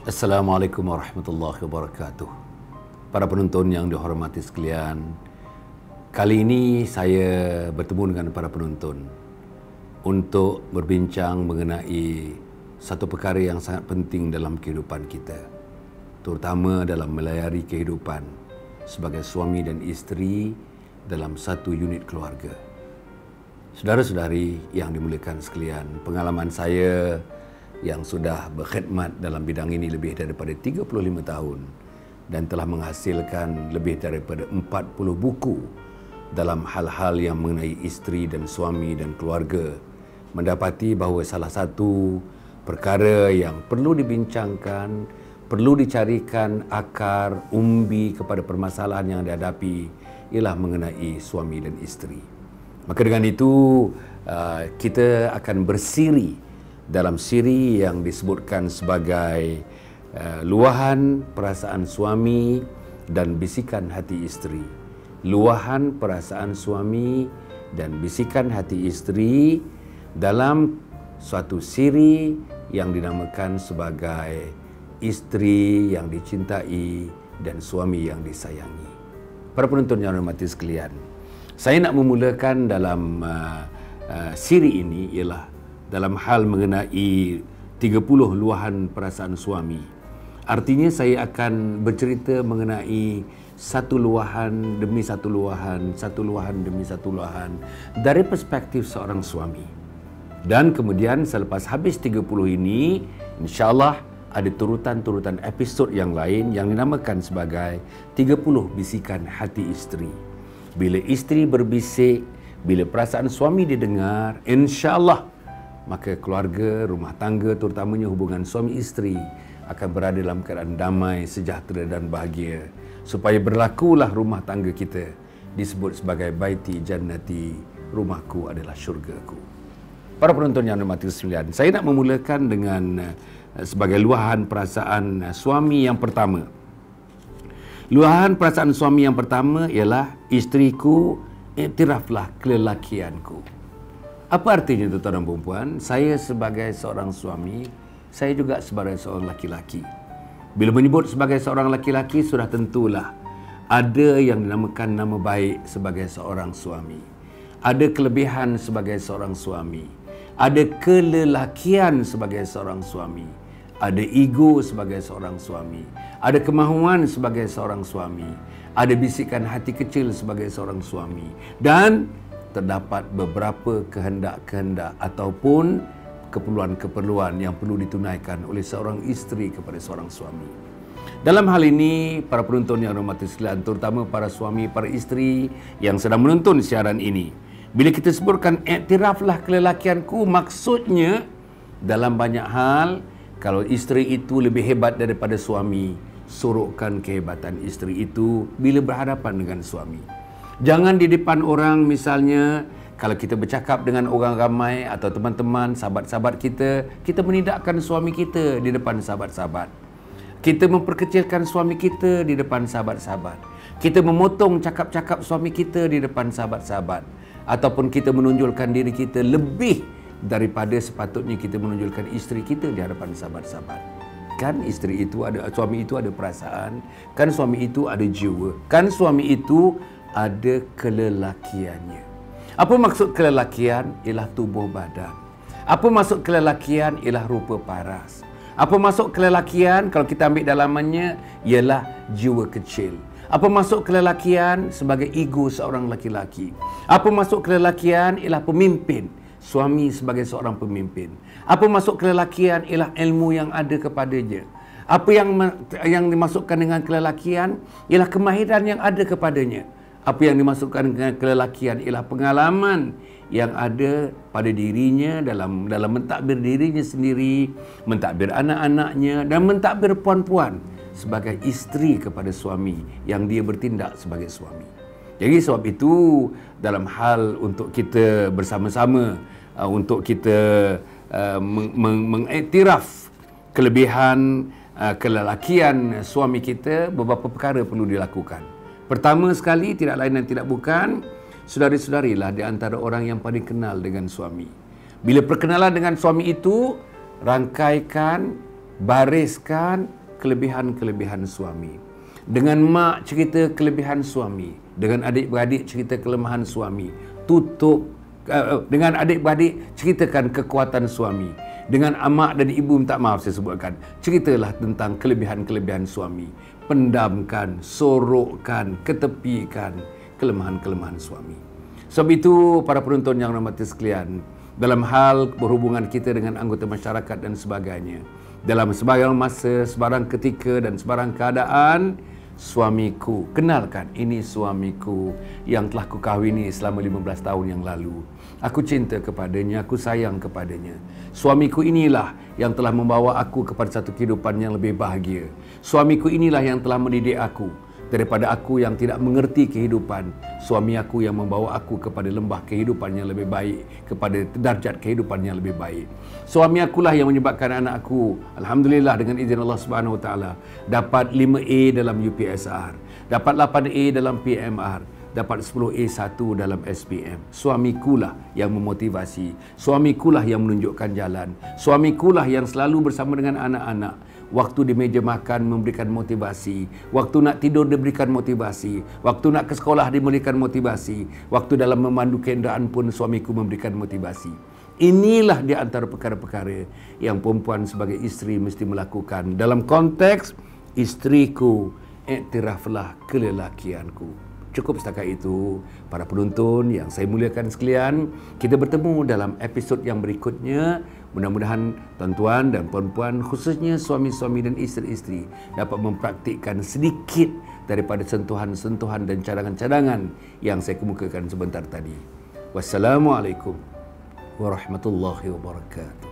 Assalamualaikum warahmatullahi wabarakatuh. Para penonton yang dihormati sekalian, kali ini saya bertemu dengan para penonton untuk berbincang mengenai satu perkara yang sangat penting dalam kehidupan kita, terutama dalam melayari kehidupan sebagai suami dan isteri dalam satu unit keluarga. Saudara-saudari yang dimuliakan sekalian, pengalaman saya yang sudah berkhidmat dalam bidang ini lebih daripada 35 tahun dan telah menghasilkan lebih daripada 40 buku dalam hal-hal yang mengenai isteri dan suami dan keluarga, mendapati bahawa salah satu perkara yang perlu dibincangkan, perlu dicarikan akar umbi kepada permasalahan yang dihadapi ialah mengenai suami dan isteri. Maka dengan itu kita akan bersiri dalam siri yang disebutkan sebagai luahan perasaan suami dan bisikan hati isteri. Luahan perasaan suami dan bisikan hati isteri dalam suatu siri yang dinamakan sebagai isteri yang dicintai dan suami yang disayangi. Para penonton yang hormati sekalian, saya nak memulakan dalam siri ini ialah dalam hal mengenai 30 luahan perasaan suami. Artinya saya akan bercerita mengenai satu luahan demi satu luahan, satu luahan demi satu luahan dari perspektif seorang suami. Dan kemudian selepas habis 30 ini, insya-Allah ada turutan-turutan episod yang lain yang dinamakan sebagai 30 bisikan hati isteri. Bila isteri berbisik, bila perasaan suami didengar, insya-Allah maka keluarga, rumah tangga, terutamanya hubungan suami isteri akan berada dalam keadaan damai, sejahtera dan bahagia. Supaya berlakulah rumah tangga kita disebut sebagai baiti jannati, rumahku adalah syurgaku. Para penonton yang dirahmati sekalian, saya nak memulakan dengan sebagai luahan perasaan suami yang pertama. Luahan perasaan suami yang pertama ialah isteriku, iktiraflah kelelakianku. Apa artinya tuan-tuan dan puan? Saya sebagai seorang suami, saya juga sebagai seorang laki-laki. Bila menyebut sebagai seorang laki-laki, sudah tentulah ada yang dinamakan nama baik sebagai seorang suami. Ada kelebihan sebagai seorang suami. Ada kelelakian sebagai seorang suami. Ada ego sebagai seorang suami. Ada kemahuan sebagai seorang suami. Ada bisikan hati kecil sebagai seorang suami. Dan terdapat beberapa kehendak-kehendak ataupun keperluan-keperluan yang perlu ditunaikan oleh seorang isteri kepada seorang suami. Dalam hal ini, para penonton yang hormati sekalian, terutama para suami, para isteri yang sedang menonton siaran ini, bila kita sebutkan iktiraflah kelelakianku, maksudnya dalam banyak hal, kalau isteri itu lebih hebat daripada suami, sorokkan kehebatan isteri itu bila berhadapan dengan suami. Jangan di depan orang, misalnya kalau kita bercakap dengan orang ramai atau teman-teman, sahabat-sahabat kita, kita menidakkan suami kita di depan sahabat-sahabat. Kita memperkecilkan suami kita di depan sahabat-sahabat. Kita memotong cakap-cakap suami kita di depan sahabat-sahabat. Ataupun kita menonjolkan diri kita lebih daripada sepatutnya kita menonjolkan isteri kita di hadapan sahabat-sahabat. Kan isteri itu ada, suami itu ada perasaan, kan suami itu ada jiwa, kan suami itu ada kelelakiannya. Apa maksud kelelakian? Ialah tubuh badan. Apa maksud kelelakian? Ialah rupa paras. Apa maksud kelelakian? Kalau kita ambil dalamannya, ialah jiwa kecil. Apa maksud kelelakian? Sebagai ego seorang laki-laki. Apa maksud kelelakian? Ialah pemimpin. Suami sebagai seorang pemimpin. Apa maksud kelelakian? Ialah ilmu yang ada kepadanya. Apa yang dimasukkan dengan kelelakian? Ialah kemahiran yang ada kepadanya. Apa yang dimasukkan dengan kelelakian ialah pengalaman yang ada pada dirinya dalam mentadbir dirinya sendiri, mentadbir anak-anaknya dan mentadbir puan-puan sebagai isteri kepada suami yang dia bertindak sebagai suami. Jadi sebab itu dalam hal untuk kita bersama-sama untuk kita mengiktiraf kelebihan kelelakian suami kita, beberapa perkara perlu dilakukan. Pertama sekali, tidak lain dan tidak bukan, saudari-saudarilah di antara orang yang paling kenal dengan suami. Bila perkenalan dengan suami itu, rangkaikan, bariskan kelebihan-kelebihan suami. Dengan mak cerita kelebihan suami, dengan adik-beradik cerita kelemahan suami, dengan adik-beradik ceritakan kekuatan suami, dengan amak dan ibu, minta maaf saya sebutkan, ceritalah tentang kelebihan-kelebihan suami. Pendamkan, sorokkan, ketepikan kelemahan-kelemahan suami. Sebab itu para penonton yang rahmati sekalian, dalam hal berhubungan kita dengan anggota masyarakat dan sebagainya, dalam sebarang masa, sebarang ketika dan sebarang keadaan, suamiku, kenalkan, ini suamiku yang telah kukahwini selama 15 tahun yang lalu. Aku cinta kepadanya, aku sayang kepadanya. Suamiku inilah yang telah membawa aku kepada satu kehidupan yang lebih bahagia. Suamiku inilah yang telah mendidik aku daripada aku yang tidak mengerti kehidupan. Suami aku yang membawa aku kepada lembah kehidupan yang lebih baik, kepada darjat kehidupan yang lebih baik. Suami akulah yang menyebabkan anak aku, alhamdulillah dengan izin Allah Subhanahu Wa Taala, dapat 5A dalam UPSR, dapat 8A dalam PMR, dapat 10A1 dalam SPM. Suamikulah yang memotivasi, suamikulah yang menunjukkan jalan, suamikulah yang selalu bersama dengan anak-anak. Waktu di meja makan memberikan motivasi, waktu nak tidur diberikan motivasi, waktu nak ke sekolah diberikan motivasi, waktu dalam memandu kenderaan pun suamiku memberikan motivasi. Inilah di antara perkara-perkara yang perempuan sebagai isteri mesti melakukan dalam konteks isteriku, iktiraflah kelelakianku. Cukup setakat itu, para penonton yang saya muliakan sekalian. Kita bertemu dalam episod yang berikutnya. Mudah-mudahan tuan-tuan dan puan-puan, khususnya suami-suami dan isteri-isteri, dapat mempraktikkan sedikit daripada sentuhan-sentuhan dan cadangan-cadangan yang saya kemukakan sebentar tadi. Wassalamualaikum warahmatullahi wabarakatuh.